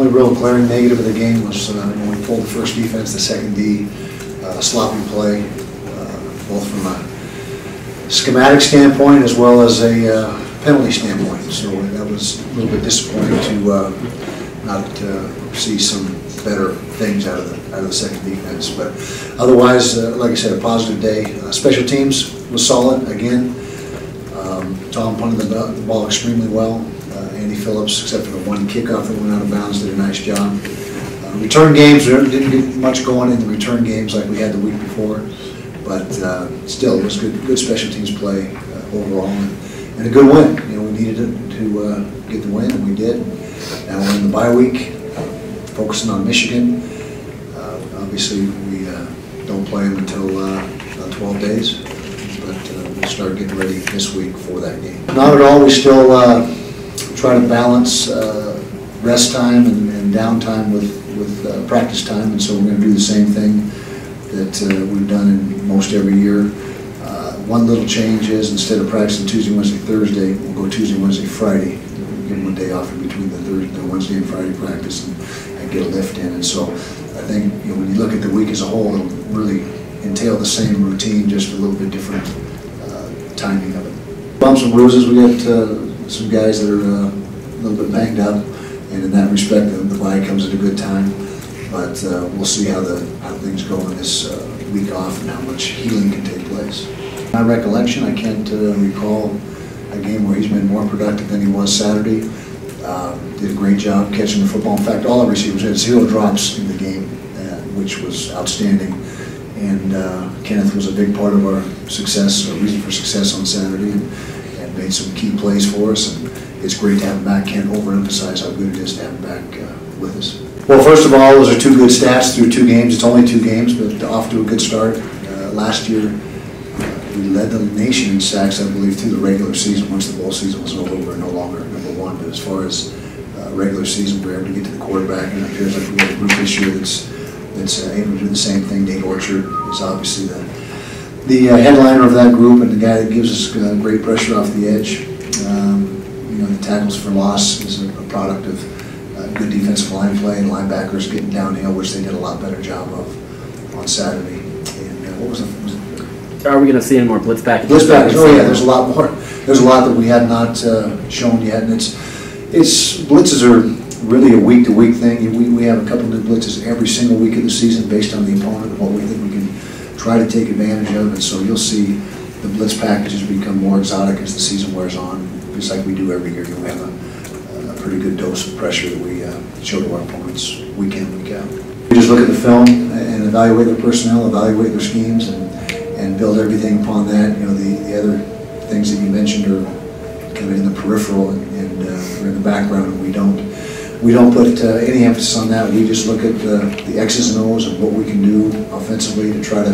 only real glaring negative of the game was when we pulled the first defense, the second D, sloppy play, both from a schematic standpoint as well as a penalty standpoint. So that was a little bit disappointing to not see some better things out of the second defense. But otherwise, like I said, a positive day. Special teams was solid again. Tom punted the ball extremely well. Andy Phillips, except for the one kickoff that went out of bounds, did a nice job. Return games, we didn't get much going in the return games like we had the week before, but still, it was good special teams play overall, and a good win. You know, we needed it to get the win, and we did. Now we're in the bye week, focusing on Michigan. Obviously, we don't play them until 12 days, but we'll start getting ready this week for that game. Not at all. We still try to balance rest time and downtime with practice time, and so we're going to do the same thing that we've done in most every year. One little change is instead of practicing Tuesday, Wednesday, Thursday, we'll go Tuesday, Wednesday, Friday. We'll give them a day off in between the Wednesday and Friday practice and get a lift in. And so I think when you look at the week as a whole, it'll really entail the same routine, just a little bit different timing of it. Bumps and bruises. We got some guys that are a little bit banged up, and in that respect, the bye comes at a good time. But we'll see how things go in this week off and how much healing can take place. My recollection, I can't recall a game where he's been more productive than he was Saturday. Did a great job catching the football. In fact, all the receivers had 0 drops in the game, which was outstanding. And Kenneth was a big part of our success, or reason for success on Saturday, and made some key plays for us. And it's great to have him back. Can't overemphasize how good it is to have him back with us. Well, first of all, those are 2 good stats through 2 games. It's only 2 games, but off to a good start. Last year, we led the nation in sacks, I believe, through the regular season. Once the bowl season was over, we're no longer #1. But as far as regular season, we were able to get to the quarterback, and it appears like we have a group this year that's able to do the same thing. Nate Orchard is obviously the headliner of that group, and the guy that gives us great pressure off the edge. The tackles for loss is a product of good defensive line play and linebackers getting downhill, which they did a lot better job of on Saturday. And what was it? Are we going to see any more blitz packages? Blitz packages. Oh yeah, there's a lot more. There's a lot that we have not shown yet, and blitzes are really a week-to-week thing. We have a couple of new blitzes every single week of the season based on the opponent and what we think we can try to take advantage of, and so you'll see the blitz packages become more exotic as the season wears on, just like we do every year. We have a pretty good dose of pressure that we show to our opponents week in, week out. We just look at the film and evaluate their personnel, evaluate their schemes, and build everything upon that. The other things that you mentioned are kind of in the peripheral and in the background, and we don't put any emphasis on that. We just look at the X's and O's and what we can do offensively to try to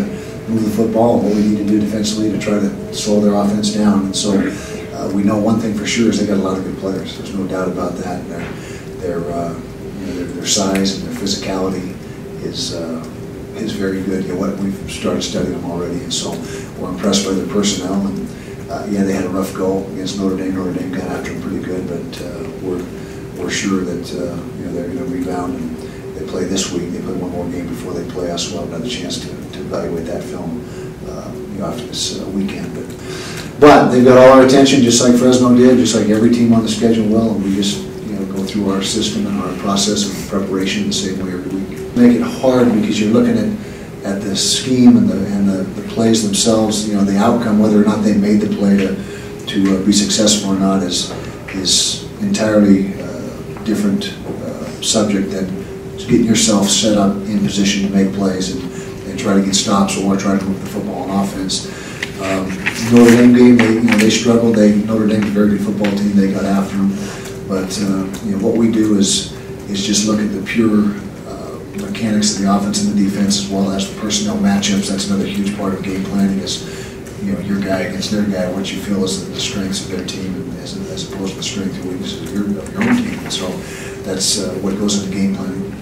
move the football, and what we need to do defensively to try to slow their offense down. And so we know one thing for sure is they got a lot of good players. There's no doubt about that. Their size and their physicality is very good. We've started studying them already, and so we're impressed by their personnel. And they had a rough go against Notre Dame. Notre Dame got after them pretty good, but we're sure that they're going to rebound. And they play this week. They play one more game before they play us. We'll have another chance to evaluate that film after this weekend. But they've got all our attention, just like Fresno did, just like every team on the schedule will, and we just go through our system and our process of preparation the same way every week. Make it hard because you're looking at the scheme and the plays themselves. The outcome, whether or not they made the play to be successful or not, is entirely different subject than getting yourself set up in position to make plays and try to get stops or try to move the football on offense. Notre Dame game, they struggled. Notre Dame's a very good football team. They got after them, but what we do is just look at the pure mechanics of the offense and the defense, as well as the personnel matchups. That's another huge part of game planning. Is your guy against their guy, what you feel is the strengths of their team, and as opposed to the strength and weaknesses of your own team. And so that's what goes into game planning.